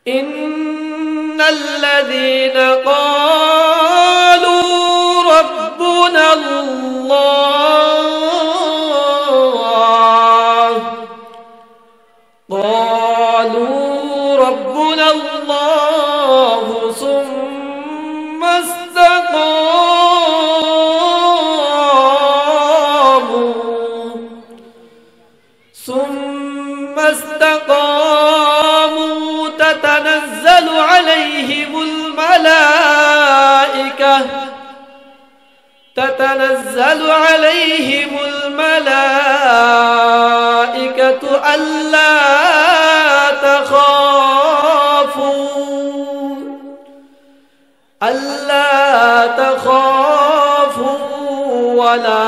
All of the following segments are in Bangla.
ইন্নাল্লাযীনা ক্বালু রাব্বুনাল্লাহ সুম্মা ইসতাকামু তাতানাজ্জালু আলাইহিমুল মালাইকাতু আল্লা তাখাফু ওয়া লা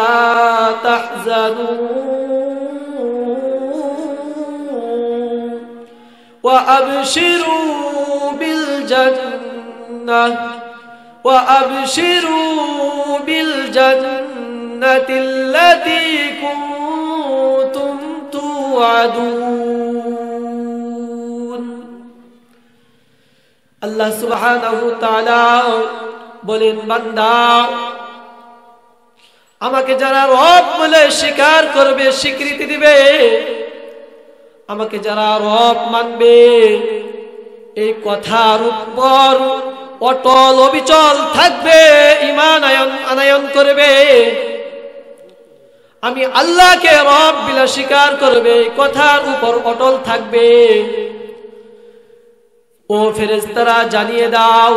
তাহজানু وأبشروا بالجنة التي كنتم توعدون আল্লাহ সুবহানাহু ওয়া তাআলা বলেন, বান্দা, আমাকে যারা রব বলে স্বীকার করবে, স্বীকৃতি দিবে, আমাকে যারা রব মানবে, এই কথার উপর অটল অবিচল থাকবে, ঈমান আনয়ন করবে, আমি আল্লাহকে রব বলে স্বীকার করবে, এই কথার উপর অটল থাকবে, ও ফেরেশতারা জানিয়ে দাও।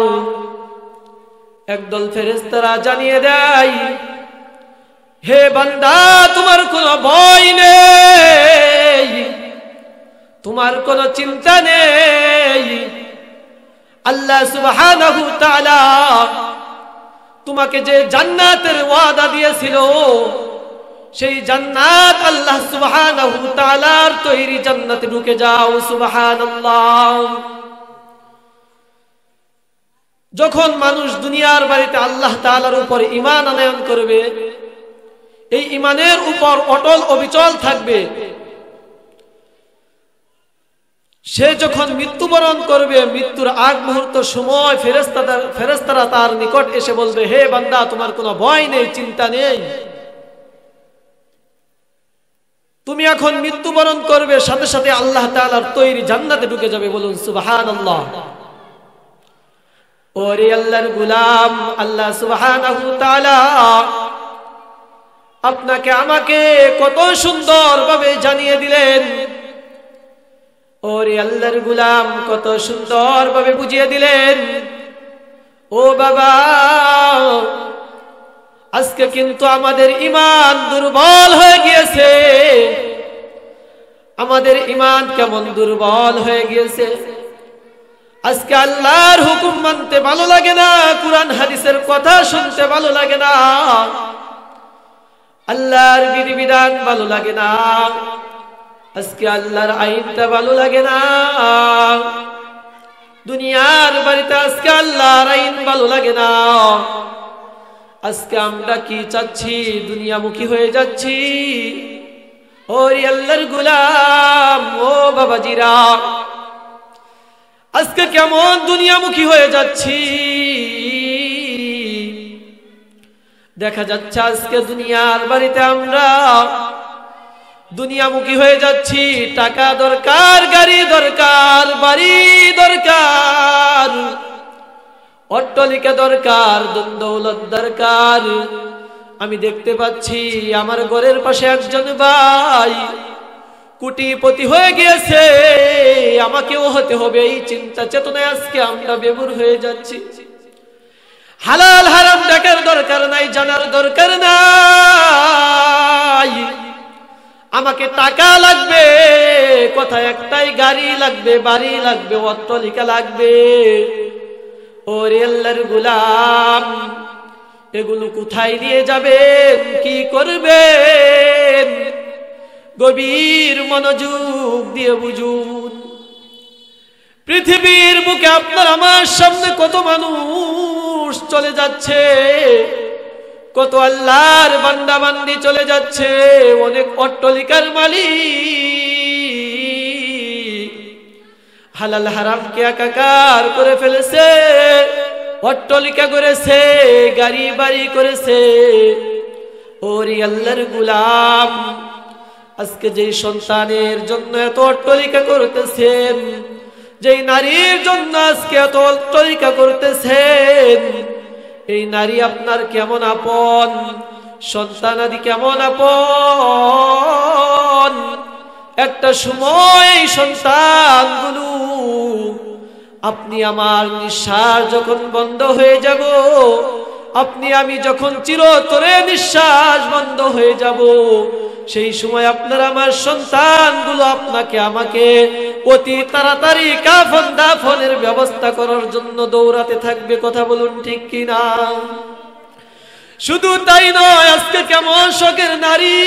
একদল ফেরেশতারা জানিয়ে দেয়, হে বান্দা, তোমার কোনো ভয় নেই, তোমার কোনো চিন্তা নেই। আল্লাহ সুবহানাহু ওয়া তাআলা তোমাকে যে জান্নাতের ওয়াদা দিয়েছিল, সেই জান্নাত আল্লাহ সুবহানাহু ওয়া তাআলার তৈরি জান্নাতে ঢুকে যাও। সুবহানাল্লাহ। যখন মানুষ দুনিয়ার বাড়িতে আল্লাহ তাআলার উপর ঈমান আনয়ন করবে, এই ঈমানের উপর অটল অবিচল থাকবে, সে যখন মৃত্যুবরণ করবে, মৃত্যুর আগ মুহূর্ত সময় ফেরেশতারা তার নিকট এসে বলবে, হে বান্দা, তোমার কোনো ভয় নেই, চিন্তা নেই, তুমি এখন মৃত্যুবরণ করবে, সাথে সাথে আল্লাহ তাআলার তৈরি জান্নাতে ঢুকে যাবে। বলুন সুবহানাল্লাহ। ওরে আল্লাহর গোলাম, আল্লাহ সুবহানাহু ওয়া তাআলা আপনাকে আমাকে কত সুন্দরভাবে জানিয়ে দিলেন, ওরে আল্লাহর গোলাম কত সুন্দরভাবে বুঝিয়ে দিলেন। ও বাবা, আজকে কিন্তু আমাদের ঈমান দুর্বল হয়ে গিয়েছে। আমাদের ঈমান কেমন দুর্বল হয়ে গিয়েছে। আজকে আল্লাহর হুকুম মানতে ভালো লাগে না, কুরআন হাদিসের কথা শুনতে ভালো লাগে না, আল্লাহর বিধিবিধান ভালো লাগে না, আজকে আল্লাহর আইনটা ভালো লাগে না, দুনিয়ার বাড়িতে আজকে আল্লাহর আইন ভালো লাগে না। আজকে আমরা কি চাচ্ছি? দুনিয়ামুখী হয়ে যাচ্ছি। ওরে আল্লাহর গোলাম, ও বাবাজিরা, আজকে কেমন দুনিয়ামুখী হয়ে যাচ্ছি। দেখা যাচ্ছে আজকে দুনিয়ার বাড়িতে আমরা দুনিয়ামুখী হয়ে যাচ্ছি। টাকা দরকার, গাড়ি দরকার, বাড়ি দরকার, অট্টালিকা দরকার, দৌলত দরকার। আমি দেখতে পাচ্ছি আমার ঘরের পাশে একজন ভাই কোটিপতি হয়ে গিয়েছে, আমাকেও হতে হবে, এই চিন্তা চেতনায় আজকে আমরা বেঘর হয়ে যাচ্ছি। হালাল হারাম দেখার দরকার নাই, জানার দরকার নাই। আমাকে টাকা লাগবে, কথা একটাই, গাড়ি লাগবে, বাড়ি লাগবে, অট্টালিকা লাগবে। ওরে আল্লাহর গোলাম, এগুলো কোথায় নিয়ে যাবেন? কি করবেন? গভীর মনোযোগ দিয়ে বুঝুন। পৃথিবীর বুকে আপনার আমার সামনে কত মানুষ চলে যাচ্ছে, কত আল্লাহর বান্দা বান্দি চলে যাচ্ছে, অনেক অট্টালিকার মালিক, হালাল হারামকে একাকার করে ফেলেছে, অট্টালিকা করেছে, গাড়ি বাড়ি করেছে। ওরে আল্লাহর গোলাম, আজকে যেই সন্তানের জন্য এত অট্টালিকা করতেছেন, যেই নারীর জন্য আজকে এত অট্টালিকা করতেছেন, এই নারী আপনার কেমন আপন, সন্তানাদি কেমন আপন। একটা সময় সন্তানগুলো, আপনি আমার নিঃশ্বাস যখন বন্ধ হয়ে যাব, আপনি আমি যখন চিরতরে নিঃশ্বাস বন্ধ হয়ে যাব, সেই সময় আপনার আমার সন্তানগুলো আপনাকে আমাকে অতি তাড়াতাড়ি কাফন দাফনের ব্যবস্থা করার জন্য দৌড়াতে থাকবে। কথা বলুন ঠিক কিনা? শুধু তাই নয়, আজকে কেমন শখের নারী,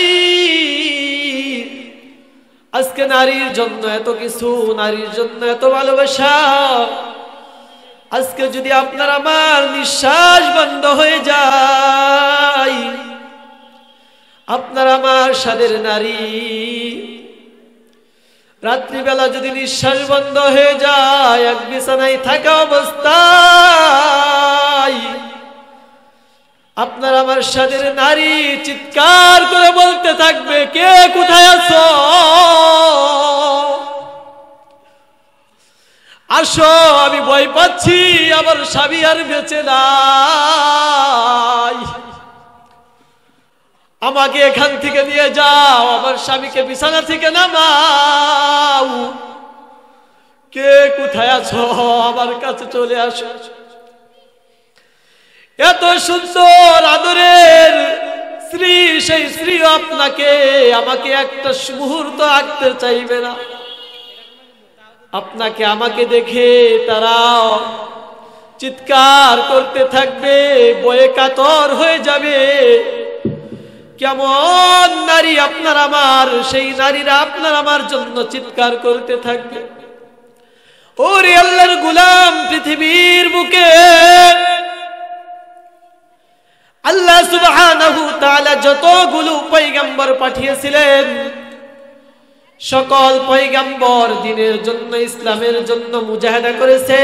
আজকে নারীর জন্য এত কিছু, নারীর জন্য এত ভালোবাসা। আজকে যদি আপনার আমার নিঃশ্বাস বন্ধ হয়ে যায়, আপনার আমার সাদের নারী রাত্রিবেলা যদি নিঃশ্বাস বন্ধ হয়ে যায়, এক বিছানায় থাকা অবস্থায় আপনার আমার সাদের নারী চিৎকার করে বলতে থাকবে, কে কোথায় আছো, আসো, আমি ভয় পাচ্ছি, আমার স্বামী আর বেঁচে নাই, আমাকে এখান থেকে নিয়ে যাও, আমার স্বামীকে বিছানা থেকে নামাও, কে কোথায় আছো, আমার কাছে চলে আসো। এত সুন্দর আদরের স্ত্রী, সেই স্ত্রী আপনাকে আমাকে একটা মুহূর্ত রাখতে চাইবে না। আপনাকে আমাকে দেখে তারা চিৎকার করতে থাকবে, ভয়ে কাতর হয়ে যাবে। কেমন নারী আপনার আমার, সেই নারীরা আপনার আমার জন্য চিৎকার করতে থাকবে। ওরে আল্লাহর গোলাম, পৃথিবীর বুকে আল্লাহ সুবহানাহু ওয়া তাআলা যতগুলো পয়গম্বর পাঠিয়েছিলেন, সকল পয়গম্বর দিনের জন্য, ইসলামের জন্য মুজাহিদা করেছে,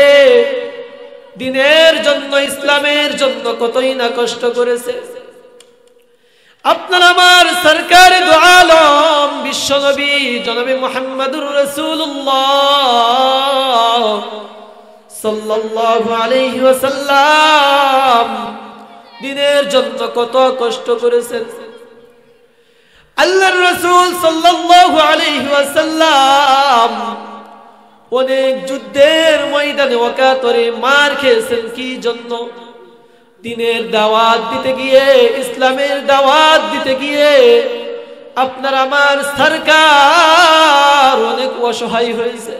দিনের জন্য, ইসলামের জন্য কতই না কষ্ট করেছে। আপনার আমার সরকারে দু আলম বিশ্বনবী জনাবে মুহাম্মদুর রাসূলুল্লাহ সাল্লাল্লাহু আলাইহি ওয়াসাল্লাম দিনের জন্য কত কষ্ট করেছেন। আল্লাহর রাসূল সাল্লাল্লাহু আলাইহি ওয়াসাল্লাম অনেক যুদ্ধের ময়দানে ওকাতরে মার খেয়েছেন। কি জন্য? দিনের দাওয়াত দিতে গিয়ে, ইসলামের দাওয়াত দিতে গিয়ে আপনার আমার সরকার অনেক অসহায় হয়েছে।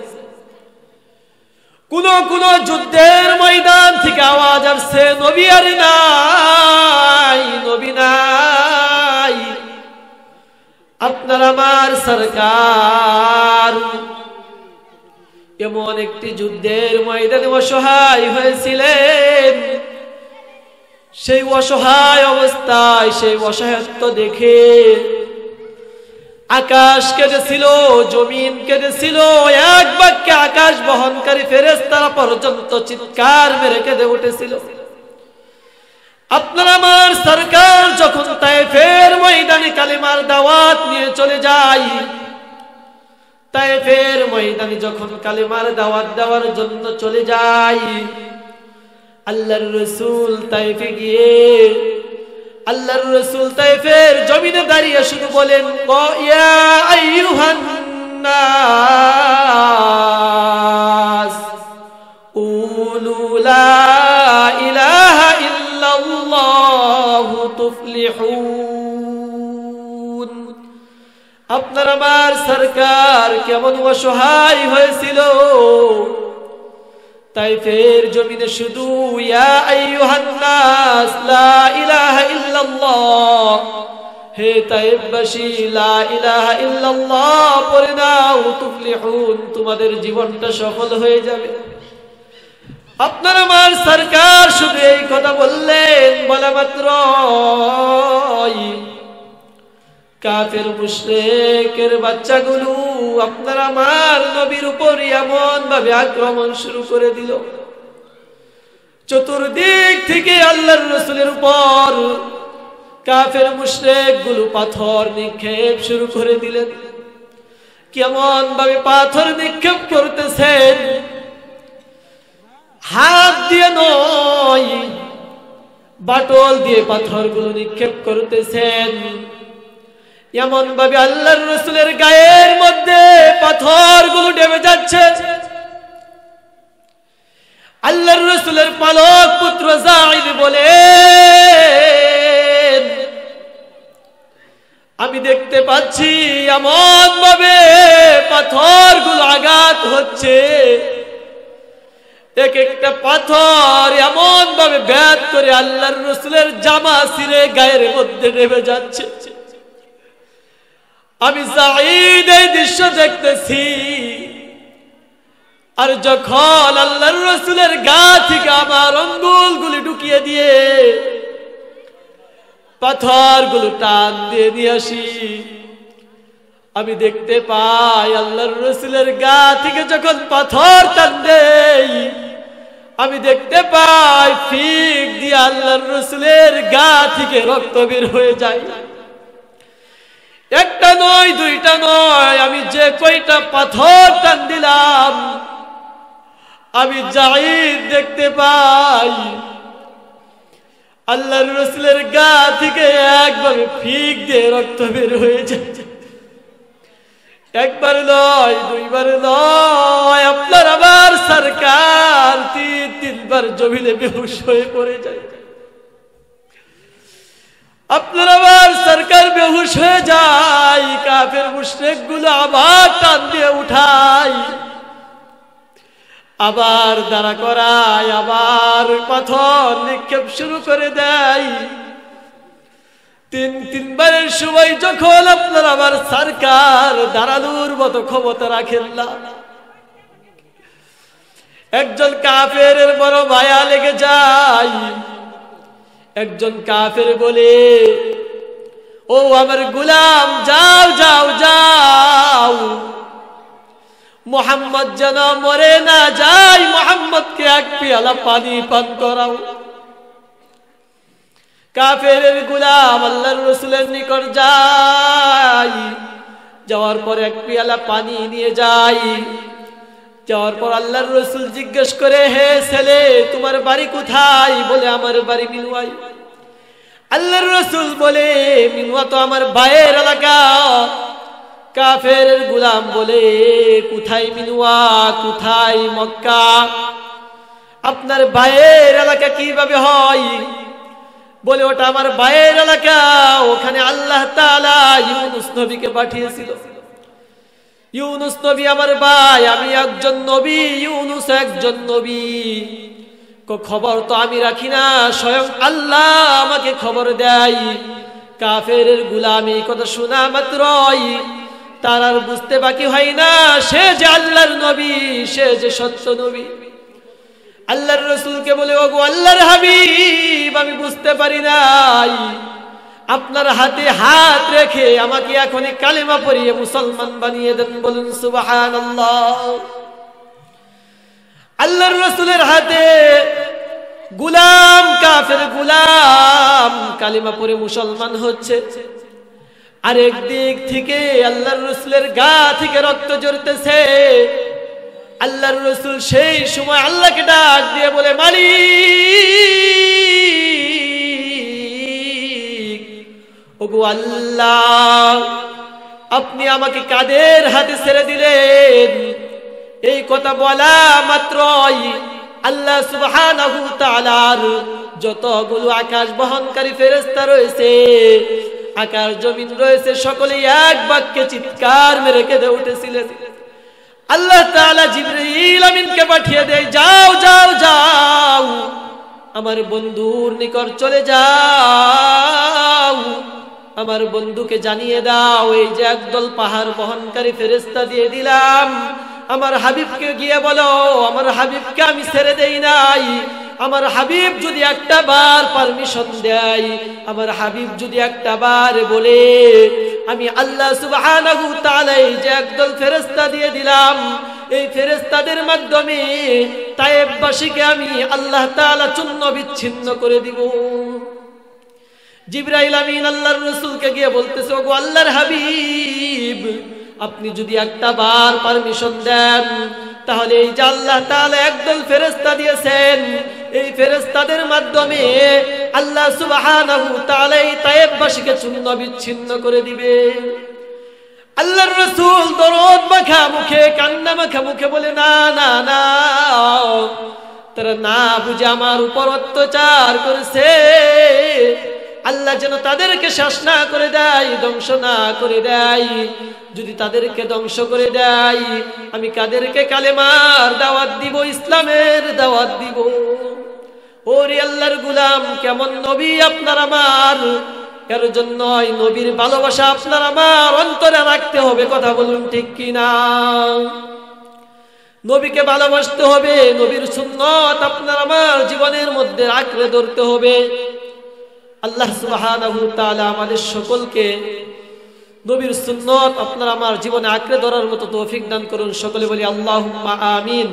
কোন কোন যুদ্ধের ময়দান থেকে আওয়াজ আসছে, নবী আর নাই, নবী নাই। আপনার আমার সরকার এমন একটি যুদ্ধের ময়দানে অসহায় হয়েছিলেন। সেই অসহায় অবস্থায়, সেই অসহায়ত্ব দেখে আকাশ কেঁদেছিল, জমিন কেঁদেছিল, এক বাক্যে আকাশ বহনকারী ফেরেশতারা পর্যন্ত চিৎকার মেরে কেঁদে উঠেছিল। আপনার আমার সরকার যখন তায়েফের ময়দানে কালিমার দাওয়াত নিয়ে চলে যায়, তায়েফের ময়দানে যখন কালিমার দাওয়াত দেওয়ার জন্য চলে যায়, আল্লাহর রাসূল তায়েফে গিয়ে, আল্লাহর রাসূল তায়েফের জমিনে দাঁড়িয়ে শুধু বলেন, ইয়া আইয়ুহান নাস কুলু লা ইলাহা ইল্লাল্লাহু তুফলিহুন। আপনার আমার সরকার কেমন অসহায় হয়েছিল। তায়েফের জমিনে শুধু ইয়া আইয়ুহান নাস লা ইলাহা ইল্লাল্লাহ, হে তায়েফবাসী লা ইলাহা ইল্লাল্লাহ পড়ে নাও, তুফলিহুন, তোমাদের জীবনটা সফল হয়ে যাবে। আপনার আমার সরকার শুধু এই কথা বললেন, বলা মাত্র কাফের মুশরিকের বাচ্চাগুলো আপনার আমার নবীর উপর এমন ভাবে আক্রমণ শুরু করে দিল, চতুর্দিক থেকে আল্লাহর রাসূলের উপর কাফের মুশরিকগুলো পাথর নিক্ষেপ শুরু করে দিলেন। কেমন ভাবে পাথর নিক্ষেপ করতেছেন, হাত দিয়ে নয় বাটল দিয়ে পাথরগুলো নিক্ষেপ করতেছেন। এমন ভাবে আল্লাহর রাসূলের গায়ের মধ্যে পাথরগুলো ডেবে যাচ্ছে। আল্লাহর রাসূলের পালক পুত্র যায়েদ বলেন, আমি দেখতে পাচ্ছি এমন ভাবে পাথরগুলো আঘাত হচ্ছে, এক একটা পাথর এমন ভাবে ব্যাট করে আল্লাহর রাসূলের জামা ছিঁড়ে গায়ের মধ্যে ডেবে যাচ্ছে। আমি যায়েদ এই দৃশ্য দেখতেছি, আর যখন আল্লাহর রাসূলের গা থেকে আমার আঙ্গুলগুলি ঢুকিয়ে দিয়ে পাথরগুলো টান দিয়ে নিয়ে আসি, আমি দেখতে পাই আল্লাহর রাসূলের গা থেকে যখন পাথর টান দেই, আমি দেখতে পাই ফিক দিয়ে আল্লাহর রাসূলের গা থেকে রক্ত বের হয়ে যায়। একটা নয় দুইটা নয়, আমি যে কয়টা পাথর টান দিলাম, আমি যায়েদ দেখতে পাই আল্লাহর রাসূলের গা থেকে একভাবে ফিক দিয়ে রক্ত বের হয়ে যায়। একবার নয় দুইবার নয়, আপনার আবার সরকার তিনবার জমিনে বেহুশ হয়ে পড়ে যায়। আপনার আবার সরকার বেহুশ হয়ে যায়, কাফের মুশরিকগুলো আবার টান দিয়ে উঠায়, আবার দাঁড়া করায়, আবার পাথর নিক্ষেপ শুরু করে দেয়। তিনবারের সময় যখন আপনার আবার সরকার দাঁড়ানোর মতো ক্ষমতা রাখেন না, একজন কাফেরের বড় মায়া লেগে যায়। একজন কাফের বলে, ও আমার গোলাম, যাও যাও যাও, মুহাম্মদ যেন মরে না যায়, মুহাম্মদকে এক পেয়ালা পানি পান করাও। কাফেরের গোলাম আল্লাহর রাসূলের নিকট যায়, যাওয়ার পর এক পেয়ালা পানি নিয়ে যায়। যাওয়ার পর আল্লাহর রাসূল জিজ্ঞেস করে, হে ছেলে, তোমার বাড়ি কোথায়? বলে, আমার বাড়ি মিনুয়ায়। আল্লাহর রাসূল বলে, মিনুয়া তো আমার ভাইয়ের এলাকা। কাফেরের গোলাম বলে, কোথায় মিনুয়া, কোথায় মক্কা? আপনার ভাইয়ের এলাকা কিভাবে হয়? বলে, ওটা আমার ভাইয়ের এলাকা, ওখানে আল্লাহ তাআলা ইউনুস নবীকে পাঠিয়েছিল। ইউনুস নবী আমার ভাই, আমি একজন নবী, ইউনুস একজন নবী। খবর তো আমি রাখি না, স্বয়ং আল্লাহ আমাকে খবর দেয়। কাফেরের গোলাম এই কথা শোনা মাত্রই তার আর বুঝতে বাকি হয় না সে যে আল্লাহর নবী, সে যে সত্য নবী। আল্লাহর রাসূলকে বলে, ওগো আল্লাহর হাবিব, আমি বুঝতে পারি নাই, আপনার হাতে হাত রেখে আমাকে এখনই কালেমা পড়িয়ে মুসলমান বানিয়ে দেন। বলুন সুবহানাল্লাহ। আল্লাহর রাসূলের হাতে গোলাম, কাফের গোলাম কালেমা পড়ে মুসলমান হচ্ছে, আর একদিক থেকে আল্লাহর রাসূলের গা থেকে রক্ত ঝরতেছে। আল্লাহর রাসূল সেই সময় আল্লাহকে ডাক দিয়ে বলে, মালিক, ওগো আল্লাহ, আপনি আমাকে কাদের হাতে ছেড়ে দিলেন? এই কথা বলা মাত্রই আল্লাহ সুবহানাহু ওয়া তাআলার যতগুলো আকাশ বহনকারী ফেরেশতা রয়েছে, আকাশ জমিন রয়েছে, সকলে এক বাক্যে চিৎকার মেরে কেঁদে উঠেছিলেন। আল্লাহ তাআলা জিবরাইল আমিনকে পাঠিয়ে দেয়, যাও যাও যাও, আমার বন্ধুর নিকট চলে যাও, আমার বন্ধুকে জানিয়ে দাও, এই যে একদল পাহাড় বহনকারী ফেরেশতা দিয়ে দিলাম, আমার হাবিবকে গিয়ে বলো, আমার হাবিবকে আমি ছেড়ে দেই নাই, আমার হাবিব যদি একটা বার পারমিশন দেয়, আমার হাবিব যদি একটা বার বলে, আমি আল্লাহ সুবহানাহু ওয়া তাআলা এই যে একদল ফেরেশতা দিয়ে দিলাম, এই ফেরেশতাদের মাধ্যমে তায়েববাসীকে আমি আল্লাহ তাআলা চূর্ণ বিচ্ছিন্ন করে দিব। জিবরাইল আমিন আল্লাহর রাসূলকে গিয়ে বলতেছে, ওগো আল্লাহর হাবিব, আপনি যদি একটা বার পারমিশন দেন, তাহলে এই যে আল্লাহ তাআলা একদল ফেরেশতা দিয়েছেন, এই ফেরেশতাদের মাধ্যমে আল্লাহ সুবহানাহু ওয়া তাআলা এই তায়েববাসীকে চূর্ণ বিচ্ছিন্ন করে দিবে। আল্লাহর রাসূল দরদ মাখা মুখে, কান্না মাখা মুখে বলে, না না না, তারা না বুঝে আমার উপর অত্যাচার করেছে, আল্লাহ যেন তাদেরকে শেষ না করে দেয়, ধ্বংস না করে দেয়। যদি তাদেরকে ধ্বংস করে দেয়, আমি কাদেরকে কালেমার দাওয়াত দিব, ইসলামের দাওয়াত দিব। ওরে আল্লাহর গোলাম, কেমন নবী আপনার আমার, এর জন্য এই নবীর ভালোবাসা আপনার আমার অন্তরে রাখতে হবে। কথা বলুন ঠিক কিনা? নবীকে ভালোবাসতে হবে, নবীর সুন্নাত আপনার আমার জীবনের মধ্যে আঁকড়ে ধরতে হবে। আল্লাহ সুবহানাহু ওয়া তাআলা আমাদের সকলকে নবীর সুন্নাত আপনার আমার জীবনে আঁকড়ে ধরার মতো তৌফিক দান করুন। সকলে বলি আল্লাহুম্মা আমিন।